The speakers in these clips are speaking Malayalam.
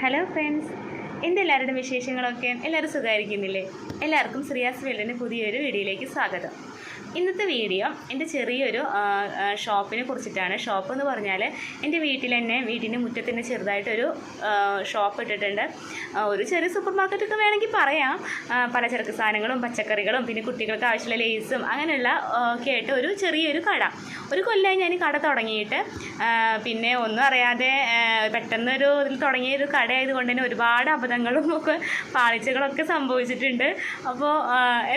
ഹലോ ഫ്രണ്ട്സ്, എന്തെല്ലാവരുടെ വിശേഷങ്ങളൊക്കെ? എല്ലാവരും സുഖമായിരിക്കുന്നില്ലേ? എല്ലാവർക്കും ശ്രീയാസ് വേൾഡിൻ്റെ പുതിയൊരു വീഡിയോയിലേക്ക് സ്വാഗതം. ഇന്നത്തെ വീഡിയോ എൻ്റെ ചെറിയൊരു ഷോപ്പിനെ കുറിച്ചിട്ടാണ്. ഷോപ്പ് എന്ന് പറഞ്ഞാൽ എൻ്റെ വീട്ടിൽ തന്നെ, വീട്ടിൻ്റെ മുറ്റത്ത് തന്നെ ചെറുതായിട്ടൊരു ഷോപ്പ് ഇട്ടിട്ടുണ്ട്. ഒരു ചെറിയ സൂപ്പർ മാർക്കറ്റൊക്കെ വേണമെങ്കിൽ പറയാം. പലചരക്ക് സാധനങ്ങളും പച്ചക്കറികളും പിന്നെ കുട്ടികൾക്ക് ആവശ്യമുള്ള ലേസും അങ്ങനെയുള്ള ഒക്കെ ആയിട്ട് ഒരു ചെറിയൊരു കട. ഒരു കൊല്ലമായി ഞാൻ ഈ കട തുടങ്ങിയിട്ട്. പിന്നെ ഒന്നും അറിയാതെ പെട്ടെന്നൊരു ഇതിൽ തുടങ്ങിയൊരു കടയായതുകൊണ്ട് തന്നെ ഒരുപാട് അബദ്ധങ്ങളും ഒക്കെ പാളിച്ചകളൊക്കെ സംഭവിച്ചിട്ടുണ്ട്. അപ്പോൾ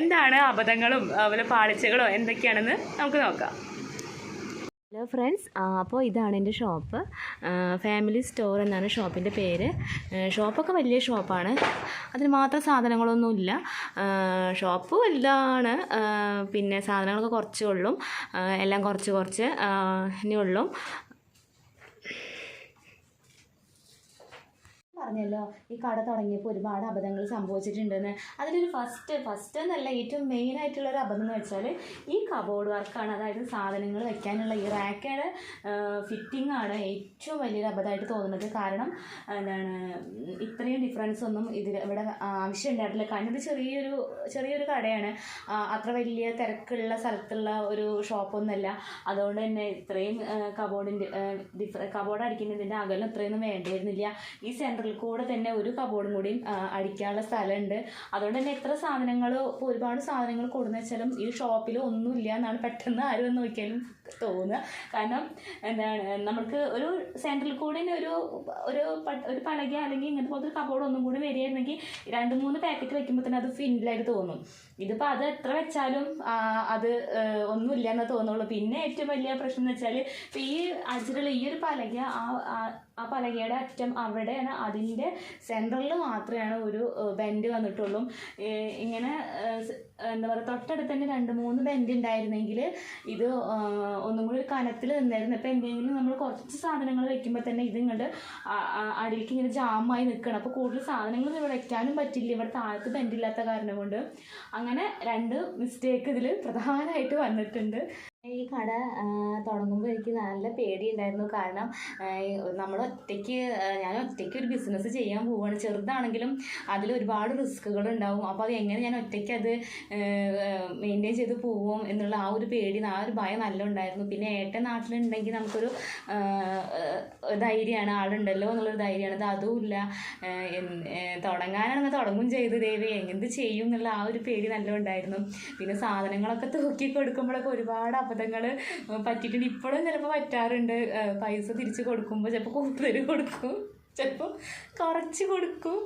എന്താണ് അബദ്ധങ്ങളും അതുപോലെ പാളിച്ചകളോ എന്തൊക്കെയാണെന്ന് നമുക്ക് നോക്കാം. ഹലോ ഫ്രണ്ട്സ്, അപ്പോൾ ഇതാണ് എൻ്റെ ഷോപ്പ്. ഫാമിലി സ്റ്റോർ എന്നാണ് ഷോപ്പിൻ്റെ പേര്. ഷോപ്പൊക്കെ വലിയ ഷോപ്പാണ്, അതിന് മാത്രം സാധനങ്ങളൊന്നുമില്ല. ഷോപ്പ് വലുതാണ്, പിന്നെ സാധനങ്ങളൊക്കെ കുറച്ചേ ഉള്ളൂ, എല്ലാം കുറച്ച് ഇനി ഉള്ളൂ. പറഞ്ഞല്ലോ, ഈ കട തുടങ്ങിയപ്പോൾ ഒരുപാട് അബദ്ധങ്ങൾ സംഭവിച്ചിട്ടുണ്ടെന്ന്. അതിലൊരു ഫസ്റ്റ് എന്നല്ല, ഏറ്റവും മെയിനായിട്ടുള്ളൊരു അബദ്ധം എന്ന് വെച്ചാൽ ഈ കബോർഡ് വർക്കാണ്. അതായത് സാധനങ്ങൾ വെക്കാനുള്ള ഈ റാക്കയുടെ ഫിറ്റിംഗ് ആണ് ഏറ്റവും വലിയൊരു അബദ്ധമായിട്ട് തോന്നുന്നത്. കാരണം എന്താണ്, ഇത്രയും ഡിഫറൻസ് ഒന്നും ഇവിടെ ആവശ്യം ഉണ്ടായിട്ടില്ല. കാരണം ഇത് ചെറിയൊരു കടയാണ്, അത്ര വലിയ തിരക്കുള്ള സ്ഥലത്തുള്ള ഒരു ഷോപ്പൊന്നുമല്ല. അതുകൊണ്ട് തന്നെ ഇത്രയും കബോർഡ് അടിക്കുന്നതിൻ്റെ അകലം ഇത്രയൊന്നും വേണ്ടിയിരുന്നില്ല. ഈ സെൻറ്ററിൽ കൂടെ തന്നെ ഒരു കബോർഡും കൂടിയും അടിക്കാനുള്ള സ്ഥലമുണ്ട്. അതുകൊണ്ട് തന്നെ എത്ര സാധനങ്ങൾ, ഒരുപാട് സാധനങ്ങൾ കൊടുന്ന് വെച്ചാലും ഈ ഷോപ്പിൽ ഒന്നുമില്ല എന്നാണ് പെട്ടെന്ന് ആരും ഒന്ന് നോക്കിയാലും തോന്നുക. കാരണം എന്താണ്, നമുക്ക് ഒരു സെൻറ്ററിൽ കൂടെ ഒരു പലക അല്ലെങ്കിൽ ഇങ്ങനത്തെ പോലത്തെ കബോർഡ് ഒന്നും കൂടി വരികയായിരുന്നെങ്കിൽ 2-3 പാക്കറ്റ് വയ്ക്കുമ്പോൾ തന്നെ അത് ഫില്ലായിട്ട് തോന്നും. ഇതിപ്പോൾ അത് എത്ര വെച്ചാലും അത് ഒന്നുമില്ല എന്നേ തോന്നുള്ളൂ. പിന്നെ ഏറ്റവും വലിയ പ്രശ്നം എന്ന് വെച്ചാൽ, ഇപ്പോൾ ഈ അടിച്ചിട്ടുള്ള ഈ ഒരു പലക, ആ പലകയുടെ അറ്റം അവിടെയാണ്, അതിൻ്റെ സെൻറ്ററിൽ മാത്രമാണ് ഒരു ബെൻഡ് വന്നിട്ടുള്ളൂ. ഇങ്ങനെ എന്താ പറയുക, തൊട്ടടുത്ത് തന്നെ 2-3 ബെൻഡ് ഉണ്ടായിരുന്നെങ്കിൽ ഇത് ഒന്നും കൂടി ഒരു കനത്തിൽ നിന്നായിരുന്നു. ഇപ്പോൾ എന്തെങ്കിലും നമ്മൾ കുറച്ച് സാധനങ്ങൾ വെക്കുമ്പോൾ തന്നെ ഇതിങ്ങോട്ട് അടിയിലേക്ക് ഇങ്ങനെ ജാമായി നിൽക്കണം. അപ്പോൾ കൂടുതൽ സാധനങ്ങൾ ഇവിടെ വയ്ക്കാനും പറ്റില്ല, ഇവിടെ താഴത്ത് ബെൻഡില്ലാത്ത കാരണം കൊണ്ട്. അങ്ങനെ 2 മിസ്റ്റേക്ക് ഇതിൽ പ്രധാനമായിട്ട് വന്നിട്ടുണ്ട്. ഈ കട തുടങ്ങുമ്പോൾ എനിക്ക് നല്ല പേടിയുണ്ടായിരുന്നു. കാരണം ഞാൻ ഒറ്റയ്ക്ക് ഒരു ബിസിനസ് ചെയ്യാൻ പോവുകയാണ്. ചെറുതാണെങ്കിലും അതിൽ ഒരുപാട് റിസ്കുകളുണ്ടാവും. അപ്പോൾ അത് എങ്ങനെ ഞാൻ ഒറ്റയ്ക്ക് അത് മെയിൻറ്റെയിൻ ചെയ്ത് പോവും എന്നുള്ള ആ ഒരു പേടി, ആ ഒരു ഭയം നല്ല ഉണ്ടായിരുന്നു. പിന്നെ ഏട്ടൻ നാട്ടിലുണ്ടെങ്കിൽ നമുക്കൊരു ധൈര്യമാണ്, ആളുണ്ടല്ലോ എന്നുള്ളൊരു ധൈര്യമാണ്. അത് അതുമില്ല. തുടങ്ങാനാണെങ്കിൽ തുടങ്ങും ചെയ്ത് ദേവി എന്ത് ചെയ്യും എന്നുള്ള ആ ഒരു പേടി നല്ല ഉണ്ടായിരുന്നു. പിന്നെ സാധനങ്ങളൊക്കെ തൂക്കി കൊടുക്കുമ്പോഴൊക്കെ ഒരുപാട് അബദ്ധങ്ങൾ പറ്റിയിട്ടുണ്ട്. ഇപ്പോഴും ചിലപ്പോൾ പറ്റാറുണ്ട്. പൈസ തിരിച്ച് കൊടുക്കുമ്പോൾ ചിലപ്പോൾ കൂടുതൽ കൊടുക്കും, ചിലപ്പോൾ കുറച്ച് കൊടുക്കും,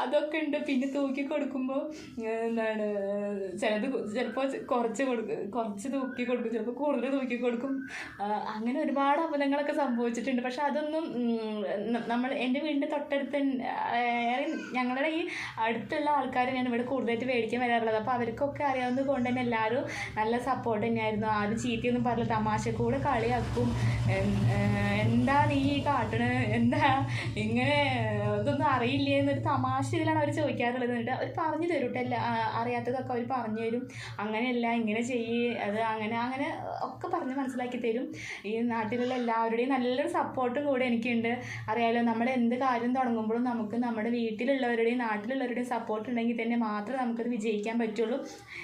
അതൊക്കെ ഉണ്ട്. പിന്നെ തൂക്കി കൊടുക്കുമ്പോൾ എന്താണ്, ചിലപ്പോൾ കുറച്ച് തൂക്കി കൊടുക്കും, ചിലപ്പോൾ കൂടുതൽ തൂക്കി കൊടുക്കും. അങ്ങനെ ഒരുപാട് അബദ്ധങ്ങളൊക്കെ സംഭവിച്ചിട്ടുണ്ട്. പക്ഷെ അതൊന്നും എൻ്റെ വീടിൻ്റെ തൊട്ടടുത്ത് ഞങ്ങളുടെ ഈ അടുത്തുള്ള ആൾക്കാർ ഞാൻ ഇവിടെ കൂടുതലായിട്ട് മേടിക്കാൻ വരാറുള്ളത്. അപ്പോൾ അവർക്കൊക്കെ അറിയാവുന്നത് കൊണ്ട് തന്നെ എല്ലാവരും നല്ല സപ്പോർട്ട് തന്നെയായിരുന്നു. ആരും ചീത്തയൊന്നും പറഞ്ഞില്ല, തമാശ കൂടെ കളിയാക്കും. എന്താ നീ കാട്ടണ്, എന്താ ഇങ്ങനെ, ഇതൊന്നും അറിയില്ലേ എന്നൊരു തമാശ ഇതിലാണ് അവർ ചോദിക്കാറുള്ളത്. എന്നിട്ട് അവർ പറഞ്ഞു തരും കേട്ടോ, അറിയാത്തതൊക്കെ അവർ പറഞ്ഞു തരും. അങ്ങനെയല്ല, ഇങ്ങനെ ചെയ്യ്, അത് അങ്ങനെ ഒക്കെ പറഞ്ഞ് മനസ്സിലാക്കി തരും. ഈ നാട്ടിലുള്ള എല്ലാവരുടെയും നല്ലൊരു സപ്പോർട്ടും കൂടെ എനിക്കുണ്ട്. അറിയാലോ, നമ്മൾ എന്ത് കാര്യം തുടങ്ങുമ്പോഴും നമുക്ക് നമ്മുടെ വീട്ടിലുള്ളവരുടെയും നാട്ടിലുള്ളവരുടെയും സപ്പോർട്ട് ഉണ്ടെങ്കിൽ തന്നെ മാത്രമേ നമുക്കത് വിജയിക്കാൻ പറ്റുള്ളൂ.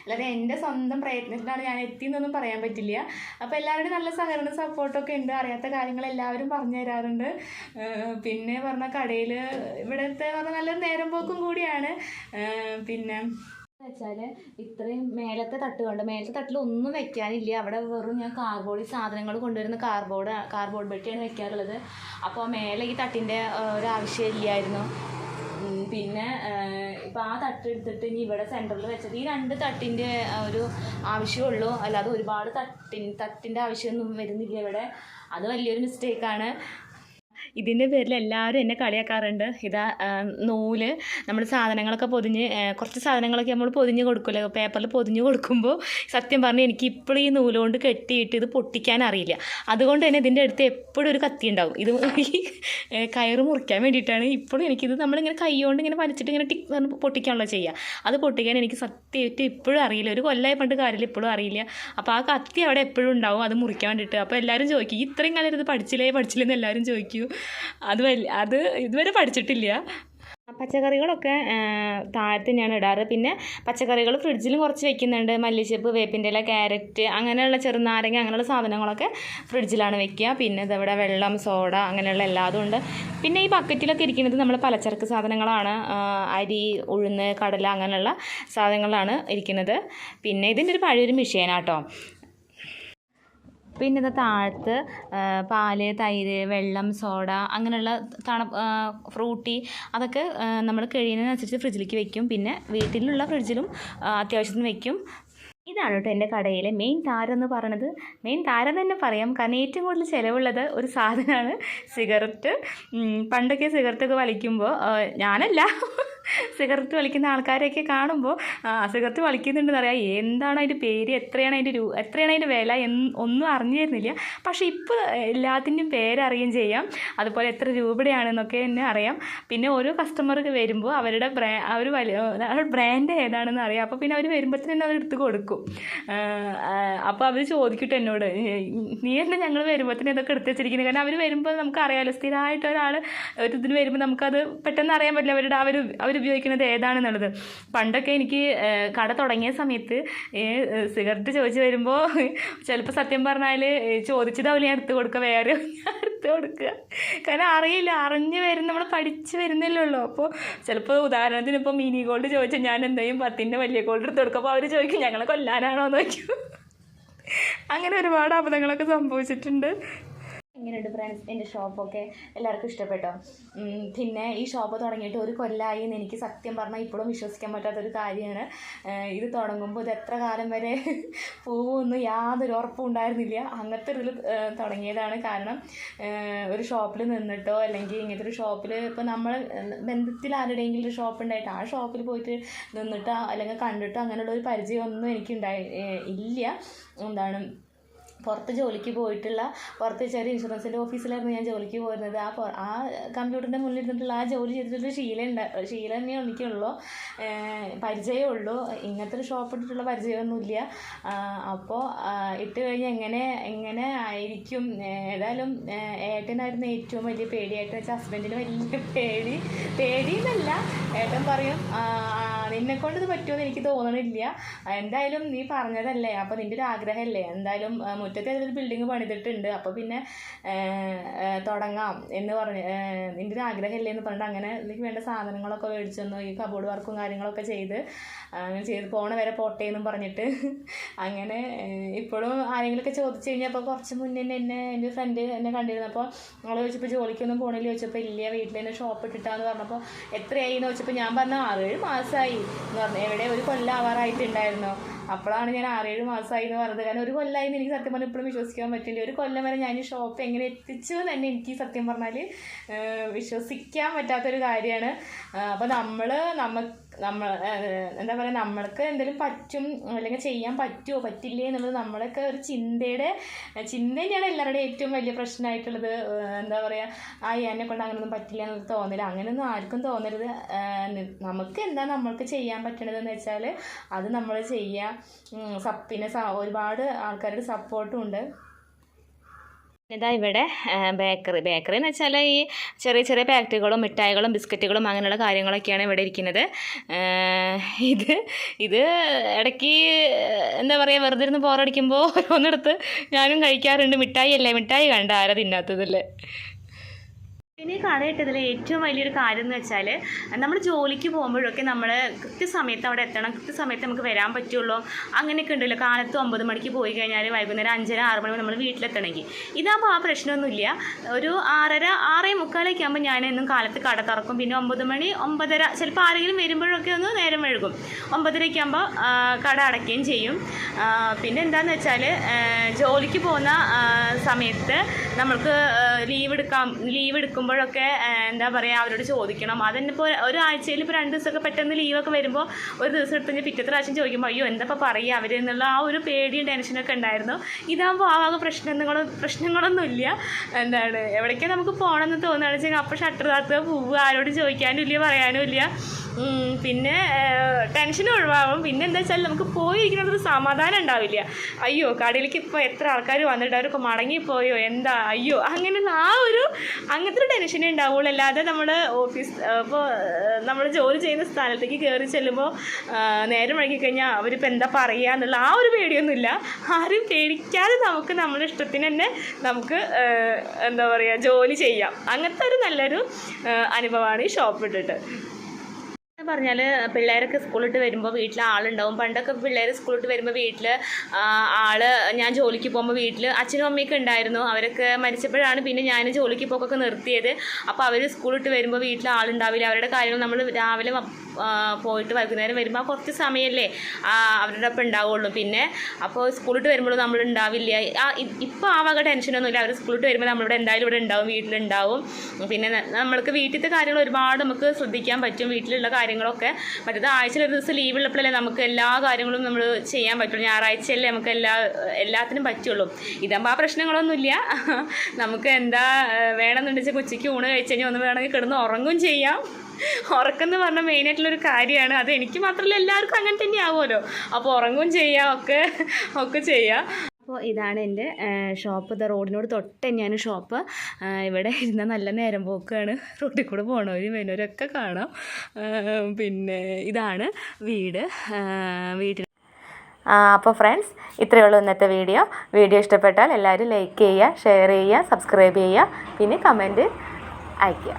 അല്ലാതെ എൻ്റെ സ്വന്തം പ്രയത്നത്തിലാണ് ഞാൻ എത്തിയെന്നൊന്നും പറയാൻ പറ്റില്ല. അപ്പോൾ എല്ലാവരുടെയും നല്ല സഹകരണ സപ്പോർട്ടൊക്കെ ഉണ്ട്. അറിയാത്ത കാര്യങ്ങൾ എല്ലാവരും പറഞ്ഞു തരാറുണ്ട്. പിന്നെ പറഞ്ഞ കടയിൽ ഇവിടുത്തെ പറഞ്ഞാൽ നല്ലൊരു നേരം പോക്കും കൂടിയാണ്. പിന്നെ വെച്ചാൽ ഇത്രയും മേലത്തെ തട്ടിൽ ഒന്നും വെക്കാനില്ല. അവിടെ വെറും ഞാൻ കാർബോർഡ് സാധനങ്ങൾ കൊണ്ടുവരുന്ന കാർബോർഡ് പെട്ടിയാണ് വെക്കാറുള്ളത്. അപ്പോൾ മേലെ ഈ തട്ടിൻ്റെ ഒരാവശ്യമില്ലായിരുന്നു. പിന്നെ ഇപ്പോൾ ആ തട്ട് എടുത്തിട്ട് ഇനി ഇവിടെ സെൻറ്ററിൽ വെച്ചത് ഈ 2 തട്ടിൻ്റെ ഒരു ആവശ്യമുള്ളൂ, അല്ലാതെ ഒരുപാട് തട്ടിൻ്റെ ആവശ്യമൊന്നും വരുന്നില്ല ഇവിടെ. അത് വലിയൊരു മിസ്റ്റേക്കാണ്. ഇതിൻ്റെ പേരിൽ എല്ലാവരും എന്നെ കളിയാക്കാറുണ്ട്. ഇതാ നൂല്, നമ്മൾ സാധനങ്ങളൊക്കെ കുറച്ച് സാധനങ്ങളൊക്കെ നമ്മൾ പൊതിഞ്ഞ് കൊടുക്കുമല്ലോ, പേപ്പറിൽ പൊതിഞ്ഞ് കൊടുക്കുമ്പോൾ സത്യം പറഞ്ഞാൽ എനിക്ക് ഇപ്പോഴും ഈ നൂലുകൊണ്ട് കെട്ടിയിട്ട് ഇത് പൊട്ടിക്കാൻ അറിയില്ല. അതുകൊണ്ട് തന്നെ ഇതിൻ്റെ അടുത്ത് എപ്പോഴും ഒരു കത്തി ഉണ്ടാവും. ഇത് ഈ കയറ് മുറിക്കാൻ വേണ്ടിയിട്ടാണ്. ഇപ്പോഴും എനിക്കിത് നമ്മളിങ്ങനെ കൈ കൊണ്ട് ഇങ്ങനെ വലിച്ചിട്ട് ഇങ്ങനെ പൊട്ടിക്കാനുള്ള ചെയ്യുക. അത് പൊട്ടിക്കാൻ എനിക്ക് സത്യമായിട്ട് ഇപ്പോഴും അറിയില്ല. ഒരു കൊല്ലമായി പണ്ട് കാര്യമില്ല, ഇപ്പോഴും അറിയില്ല. അപ്പോൾ ആ കത്തി അവിടെ എപ്പോഴും ഉണ്ടാവും, അത് മുറിക്കാൻ വേണ്ടിയിട്ട്. അപ്പോൾ എല്ലാവരും ചോദിക്കും, ഇത്രയും കാലം ഇത് പഠിച്ചില്ലേ എന്ന് എല്ലാവരും ചോദിക്കൂ. അത് ഇതുവരെ പഠിച്ചിട്ടില്ല. പച്ചക്കറികളൊക്കെ താഴത്ത് തന്നെയാണ് ഇടാറ്. പിന്നെ പച്ചക്കറികൾ ഫ്രിഡ്ജിലും കുറച്ച് വെക്കുന്നുണ്ട്. മല്ലിച്ചപ്പ്, വേപ്പിൻ്റെ ഇല, ക്യാരറ്റ്, അങ്ങനെയുള്ള ചെറുനാരങ്ങ അങ്ങനെയുള്ള സാധനങ്ങളൊക്കെ ഫ്രിഡ്ജിലാണ് വെക്കുക. പിന്നെ ഇതവിടെ വെള്ളം, സോഡ അങ്ങനെയുള്ള എല്ലാതും ഉണ്ട്. പിന്നെ ഈ ബക്കറ്റിലൊക്കെ ഇരിക്കുന്നത് നമ്മൾ പലചരക്ക് സാധനങ്ങളാണ്. അരി, ഉഴുന്ന്, കടല അങ്ങനെയുള്ള സാധനങ്ങളാണ് ഇരിക്കുന്നത്. പിന്നെ ഇതിൻ്റെ ഒരു പഴയൊരു മെഷീനാട്ടോ. പിന്നെ ഇത് താഴത്ത് പാല്, തൈര്, വെള്ളം, സോഡ അങ്ങനെയുള്ള ഫ്രൂട്ടി അതൊക്കെ നമ്മൾ കഴിയുന്നതിനനുസരിച്ച് ഫ്രിഡ്ജിലേക്ക് വെക്കും. പിന്നെ വീട്ടിലുള്ള ഫ്രിഡ്ജിലും അത്യാവശ്യത്തിന് വെക്കും. ഇതാണ് കേട്ടോ എൻ്റെ കടയിലെ മെയിൻ താരം എന്ന് പറയുന്നത്. മെയിൻ താരം തന്നെ പറയാം, കാരണം ഏറ്റവും കൂടുതൽ ചിലവുള്ളത് ഒരു സാധനമാണ് സിഗരറ്റ്. പണ്ടൊക്കെ സിഗരറ്റൊക്കെ വലിക്കുമ്പോൾ ഞാനല്ല, സിഗരറ്റ് വലിക്കുന്ന ആൾക്കാരെയൊക്കെ കാണുമ്പോൾ സിഗരറ്റ് വലിക്കുന്നുണ്ടെന്ന് അറിയാം, എന്താണ് അതിൻ്റെ പേര്, എത്രയാണ് അതിൻ്റെ വില ഒന്നും അറിഞ്ഞു തരുന്നില്ല. പക്ഷേ ഇപ്പോൾ എല്ലാത്തിൻ്റെയും പേരറിയുകയും ചെയ്യാം, അതുപോലെ എത്ര രൂപയുടെയാണെന്നൊക്കെ തന്നെ അറിയാം. പിന്നെ ഓരോ കസ്റ്റമർക്ക് വരുമ്പോൾ അവരുടെ ബ്രാൻഡ് ഏതാണെന്ന് അറിയാം. അപ്പോൾ പിന്നെ അവർ വരുമ്പോഴത്തേനും അത് എടുത്ത് കൊടുക്കും. അപ്പോൾ അവർ ചോദിക്കട്ടെ എന്നോട്, നീ തന്നെ ഞങ്ങൾ വരുമ്പോഴത്തേനും ഇതൊക്കെ എടുത്ത് വെച്ചിരിക്കുന്നത്. കാരണം അവർ വരുമ്പോൾ നമുക്ക് അറിയാമല്ലോ, സ്ഥിരമായിട്ട് ഒരാൾ ഒരു ഇതിന് വരുമ്പോൾ നമുക്കത് പെട്ടെന്ന് അറിയാൻ പറ്റില്ല അവർ ഉപയോഗിക്കുന്നത് ഏതാണെന്നുള്ളത്. പണ്ടൊക്കെ എനിക്ക് കട തുടങ്ങിയ സമയത്ത് സിഗരറ്റ് ചോദിച്ച് വരുമ്പോൾ ചിലപ്പോൾ സത്യം പറഞ്ഞാൽ ചോദിച്ചതാവില്ല ഞാൻ എടുത്ത് കൊടുക്കുക, വേറെ ഞാൻ എടുത്ത് കൊടുക്കുക. കാരണം അറിയില്ല, നമ്മൾ പഠിച്ച് വരുന്നല്ലേ ഉള്ളൂ. അപ്പോൾ ചിലപ്പോൾ ഉദാഹരണത്തിന് ഇപ്പോൾ മിനി ഗോൾഡ് ചോദിച്ചാൽ ഞാൻ എന്തെങ്കിലും 10ൻ്റെ വലിയ ഗോൾഡ് എടുത്ത് കൊടുക്കും. അപ്പോൾ അവർ ചോദിക്കും ഞങ്ങളെ കൊല്ലാനാണോ എന്ന് ചോദിക്കും. അങ്ങനെ ഒരുപാട് അബദ്ധങ്ങളൊക്കെ സംഭവിച്ചിട്ടുണ്ട്. ഇങ്ങനെയുണ്ട് ഫ്രണ്ട്സ് എൻ്റെ ഷോപ്പൊക്കെ. എല്ലാവർക്കും ഇഷ്ടപ്പെട്ടോ? പിന്നെ ഈ ഷോപ്പ് തുടങ്ങിയിട്ട് ഒരു കൊല്ലമായി എന്ന് എനിക്ക് സത്യം പറഞ്ഞാൽ ഇപ്പോഴും വിശ്വസിക്കാൻ പറ്റാത്തൊരു കാര്യമാണ്. ഇത് തുടങ്ങുമ്പോൾ ഇത് എത്ര കാലം വരെ പോവുമെന്ന് യാതൊരു ഉറപ്പും ഉണ്ടായിരുന്നില്ല. അങ്ങനത്തെ ഇതിൽ തുടങ്ങിയതാണ്. കാരണം ഒരു ഷോപ്പിൽ നിന്നിട്ടോ അല്ലെങ്കിൽ ഇങ്ങനത്തെ ഒരു ഷോപ്പിൽ ഇപ്പോൾ നമ്മൾ ബന്ധത്തിൽ ആരുടെയെങ്കിലും ഒരു ഷോപ്പ് ഉണ്ടായിട്ട് ആ ഷോപ്പിൽ പോയിട്ട് നിന്നിട്ടോ അല്ലെങ്കിൽ കണ്ടിട്ടോ അങ്ങനെയുള്ള ഒരു പരിചയമൊന്നും എനിക്കുണ്ടായി ഇല്ല. പുറത്ത് ജോലിക്ക് പോയിട്ടുള്ള, പുറത്ത് ചെറിയ ഇൻഷുറൻസിൻ്റെ ഓഫീസിലായിരുന്നു ഞാൻ ജോലിക്ക് പോയിരുന്നത്. ആ കമ്പ്യൂട്ടറിൻ്റെ മുന്നിൽ ഇരുന്നിട്ടുള്ള ആ ജോലി ചെയ്തിട്ടുള്ള ശീലം തന്നെ എനിക്കുള്ളൂ, പരിചയമുള്ളൂ. ഇങ്ങനത്തെ ഒരു ഷോപ്പ് ഇട്ടിട്ടുള്ള പരിചയമൊന്നുമില്ല. അപ്പോൾ ഇട്ട് കഴിഞ്ഞാൽ എങ്ങനെ ആയിരിക്കും. ഏതായാലും ഏട്ടനായിരുന്നു ഏറ്റവും വലിയ പേടിയായിട്ട് വെച്ചാൽ ഹസ്ബൻഡിന് വലിയ പേടിയെന്നല്ല, ഏട്ടൻ പറയും നിന്നെക്കൊണ്ട് ഇത് പറ്റുമെന്ന് എനിക്ക് തോന്നണില്ല, എന്തായാലും നീ പറഞ്ഞതല്ലേ, അപ്പോൾ നിൻ്റെ ഒരു ആഗ്രഹമല്ലേ, എന്തായാലും മുറ്റത്ത് ഏതൊരു ബിൽഡിങ് പണിതിട്ടുണ്ട്, അപ്പോൾ പിന്നെ തുടങ്ങാം എന്ന് പറഞ്ഞ് നിൻ്റെ ഒരു ആഗ്രഹമല്ലേ എന്ന് പറഞ്ഞിട്ട് അങ്ങനെ എനിക്ക് വേണ്ട സാധനങ്ങളൊക്കെ മേടിച്ചു തന്നു. ഈ കബോർഡ് വർക്കും കാര്യങ്ങളൊക്കെ ചെയ്ത് പോണ വരെ പോട്ടെ എന്നും പറഞ്ഞിട്ട് അങ്ങനെ ഇപ്പോഴും ആരെങ്കിലുമൊക്കെ ചോദിച്ചു കഴിഞ്ഞാൽ, അപ്പോൾ കുറച്ച് മുന്നേ എൻ്റെ ഫ്രണ്ട് എന്നെ കണ്ടിരുന്നപ്പോൾ അവൾ ചോദിച്ചപ്പോൾ ജോലിക്കൊന്നും പോകണില്ല ചോദിച്ചപ്പോൾ ഇല്ല വീട്ടിൽ തന്നെ ഷോപ്പ് ഇട്ടിട്ടാന്ന് പറഞ്ഞപ്പോൾ എത്രയായി എന്ന് ചോദിച്ചപ്പോൾ ഞാൻ പറഞ്ഞു 6-7 മാസമായി എന്ന് പറഞ്ഞു. എവിടെ ഒരു കൊല്ലം ആവാറായിട്ടുണ്ടായിരുന്നു. അപ്പോഴാണ് ഞാൻ 6-7 മാസമായി എന്ന് പറഞ്ഞത്. കാരണം ഒരു കൊല്ലമായി എന്ന് എനിക്ക് സത്യം പറഞ്ഞാൽ ഇപ്പോഴും വിശ്വസിക്കാൻ പറ്റില്ല. ഒരു കൊല്ലം വരെ ഞാൻ ഈ ഷോപ്പ് എങ്ങനെ എത്തിച്ചു എന്ന് തന്നെ എനിക്ക് സത്യം പറഞ്ഞാൽ വിശ്വസിക്കാൻ പറ്റാത്തൊരു കാര്യമാണ്. അപ്പോൾ എന്താ പറയുക, നമ്മൾക്ക് എന്തെങ്കിലും പറ്റും അല്ലെങ്കിൽ ചെയ്യാൻ പറ്റുമോ പറ്റില്ലേ എന്നുള്ളത് നമ്മളൊക്കെ ഒരു ചിന്ത തന്നെയാണ് എല്ലാവരുടെയും ഏറ്റവും വലിയ പ്രശ്നമായിട്ടുള്ളത്. എന്താ പറയുക, എന്നെ കൊണ്ട് അങ്ങനെയൊന്നും പറ്റില്ല എന്നൊന്നും തോന്നില്ല. അങ്ങനെയൊന്നും ആർക്കും തോന്നരുത്. നമുക്ക് എന്താ നമ്മൾക്ക് ചെയ്യാൻ പറ്റണതെന്ന് വെച്ചാൽ അത് നമ്മൾ ചെയ്യുക. പിന്നെ ഒരുപാട് ആൾക്കാരുടെ സപ്പോർട്ടും ഉണ്ട്. ഇതാ ഇവിടെ ബേക്കറി എന്ന് വെച്ചാൽ ഈ ചെറിയ ചെറിയ പാക്കറ്റുകളും മിഠായികളും ബിസ്ക്കറ്റുകളും അങ്ങനെയുള്ള കാര്യങ്ങളൊക്കെയാണ് ഇവിടെ ഇരിക്കുന്നത്. ഇത് ഇടയ്ക്ക് എന്താ പറയുക, വെറുതെ ഇരുന്ന് ബോറടിക്കുമ്പോൾ ഓരോന്നെടുത്ത് ഞാനും കഴിക്കാറുണ്ട്. മിഠായി കണ്ട ആരാ തിന്നാത്തതല്ലേ. പിന്നെ കടയിട്ടതിൽ ഏറ്റവും വലിയൊരു കാര്യം എന്ന് വെച്ചാൽ നമ്മൾ ജോലിക്ക് പോകുമ്പോഴൊക്കെ നമ്മൾ കൃത്യസമയത്ത് അവിടെ എത്തണം, കൃത്യസമയത്ത് നമുക്ക് വരാൻ പറ്റുള്ളൂ. അങ്ങനെയൊക്കെ ഉണ്ടല്ലോ. കാലത്ത് 9 മണിക്ക് പോയി കഴിഞ്ഞാൽ വൈകുന്നേരം 5-6 മണി നമ്മൾ വീട്ടിലെത്തണമെങ്കിൽ. ഇതാകുമ്പോൾ ആ പ്രശ്നമൊന്നുമില്ല. ഒരു 6:45 ആകുമ്പോൾ ഞാൻ എന്നും കാലത്ത് കട തുറക്കും. പിന്നെ 9 മണി 9:30 ചിലപ്പോൾ ആരെങ്കിലും വരുമ്പോഴൊക്കെ ഒന്ന് നേരം വഴുകും. 9:30 ആകുമ്പോൾ കട അടയ്ക്കുകയും ചെയ്യും. പിന്നെ എന്താണെന്ന് വെച്ചാൽ ജോലിക്ക് പോകുന്ന സമയത്ത് നമ്മൾക്ക് ലീവ് എടുക്കുമ്പോഴൊക്കെ എന്താ പറയുക, അവരോട് ചോദിക്കണം. അതന്നെ ഇപ്പോൾ ഒരാഴ്ചയിൽ ഇപ്പോൾ 2 ദിവസമൊക്കെ പെട്ടെന്ന് ലീവൊക്കെ വരുമ്പോൾ ഒരു ദിവസം എടുത്ത് കഴിഞ്ഞാൽ പിറ്റത്തെ പ്രാവശ്യം ചോദിക്കുമ്പോൾ അയ്യോ എന്താ പറയുക അവർ എന്നുള്ള ആ ഒരു പേടിയും ടെൻഷനൊക്കെ ഉണ്ടായിരുന്നു. ഇതാകുമ്പോൾ ആ വക പ്രശ്നങ്ങളൊന്നുമില്ല. എവിടേക്കാണ് നമുക്ക് പോകണമെന്ന് തോന്നുകയാണെന്ന് വെച്ചാൽ അപ്പോൾ ഷട്ടർ താത്തുക പോവുക, ആരോട് ചോദിക്കാനും ഇല്ല പറയാനും ഇല്ല. പിന്നെ ടെൻഷൻ ഒഴിവാകും. പിന്നെ എന്താ വെച്ചാൽ നമുക്ക് പോയിരിക്കുന്നതൊരു സമാധാനം ഉണ്ടാവില്ല. അയ്യോ കടയിലേക്ക് ഇപ്പോൾ എത്ര ആൾക്കാർ വന്നിട്ട് അവരൊക്കെ മടങ്ങിപ്പോയോ എന്താ അയ്യോ അങ്ങനെയുള്ള അങ്ങനത്തെ ഒരു ടെൻഷനേ ഉണ്ടാവുള്ളൂ. അല്ലാതെ നമ്മൾ ഓഫീസ് ഇപ്പോൾ നമ്മൾ ജോലി ചെയ്യുന്ന സ്ഥാനത്തേക്ക് കയറി ചെല്ലുമ്പോൾ നേരം വൈകി കഴിഞ്ഞാൽ അവരിപ്പോൾ എന്താ പറയുക എന്നുള്ള ആ ഒരു പേടിയൊന്നുമില്ല. ആരും പേടിക്കാതെ നമുക്ക് നമ്മുടെ ഇഷ്ടത്തിന് തന്നെ നമുക്ക് എന്താ പറയുക ജോലി ചെയ്യാം. അങ്ങനത്തെ ഒരു നല്ലൊരു അനുഭവമാണ് ഈ ഷോപ്പ് ഇട്ടിട്ട്. പറഞ്ഞാൽ പിള്ളേരൊക്കെ സ്കൂളിട്ട് വരുമ്പോൾ വീട്ടിൽ ആളുണ്ടാവും. പണ്ടൊക്കെ പിള്ളേർ സ്കൂളിട്ട് വരുമ്പോൾ വീട്ടിൽ ഞാൻ ജോലിക്ക് പോകുമ്പോൾ വീട്ടിൽ അച്ഛനും അമ്മയൊക്കെ ഉണ്ടായിരുന്നു. അവരൊക്കെ മരിച്ചപ്പോഴാണ് പിന്നെ ഞാൻ ജോലിക്ക് പോക്കൊക്കെ നിർത്തിയത്. അപ്പോൾ അവർ സ്കൂളിട്ട് വരുമ്പോൾ വീട്ടിൽ ആളുണ്ടാവില്ല. അവരുടെ കാര്യങ്ങൾ നമ്മൾ രാവിലെ പോയിട്ട് വൈകുന്നേരം വരുമ്പോൾ കുറച്ച് സമയമല്ലേ അവരുടെ ഒപ്പം ഉണ്ടാവുള്ളൂ. പിന്നെ അപ്പോൾ സ്കൂളിട്ട് വരുമ്പോൾ നമ്മൾ ഉണ്ടാവില്ല. ഇപ്പോൾ ആ വക ടെൻഷനൊന്നുമില്ല. അവർ സ്കൂളിട്ട് വരുമ്പോൾ നമ്മളിവിടെ എന്തായാലും ഇവിടെ ഉണ്ടാവും, വീട്ടിലുണ്ടാവും. പിന്നെ നമ്മൾക്ക് വീട്ടിലത്തെ കാര്യങ്ങൾ ഒരുപാട് നമുക്ക് ശ്രദ്ധിക്കാൻ പറ്റും. വീട്ടിലുള്ള കാര്യങ്ങളൊക്കെ മറ്റേത് ആഴ്ചയിൽ ഒരു ദിവസം ലീവ് ഉള്ളപ്പോഴല്ലേ നമുക്ക് എല്ലാ കാര്യങ്ങളും നമ്മൾ ചെയ്യാൻ പറ്റുള്ളൂ. ഞായറാഴ്ചയല്ലേ നമുക്ക് എല്ലാത്തിനും പറ്റുള്ളൂ. ഇതാകുമ്പോൾ ആ പ്രശ്നങ്ങളൊന്നുമില്ല. നമുക്ക് എന്താ വേണമെന്നുണ്ടെങ്കിൽ ഉച്ചയ്ക്ക് ഊണ് കഴിച്ച് കഴിഞ്ഞാൽ ഒന്ന് വേണമെങ്കിൽ കിടന്ന് ഉറങ്ങും ചെയ്യാം. ഉറക്കം എന്ന് പറഞ്ഞാൽ മെയിനായിട്ടുള്ളൊരു കാര്യമാണ്. അത് എനിക്ക് മാത്രമല്ല എല്ലാവർക്കും അങ്ങനെ തന്നെ ആവുമല്ലോ. അപ്പോൾ ഉറങ്ങും ചെയ്യാം, ഒക്കെ ചെയ്യാം. അപ്പോൾ ഇതാണ് എൻ്റെ ഷോപ്പ്. ഇത് റോഡിനോട് തൊട്ട് തന്നെയാണ് ഷോപ്പ്. ഇവിടെ ഇരുന്ന നല്ല നേരം പോക്കാണ്. റോഡിൽ കൂടെ പോണവരും വരുന്നവരൊക്കെ കാണാം. പിന്നെ ഇതാണ് വീട്ടിൽ. അപ്പോൾ ഫ്രണ്ട്സ് ഇത്രയേ ഉള്ളൂ ഇന്നത്തെ വീഡിയോ ഇഷ്ടപ്പെട്ടാൽ എല്ലാവരും ലൈക്ക് ചെയ്യുക, ഷെയർ ചെയ്യുക, സബ്സ്ക്രൈബ് ചെയ്യുക, പിന്നെ കമൻറ്റ് അയയ്ക്കുക.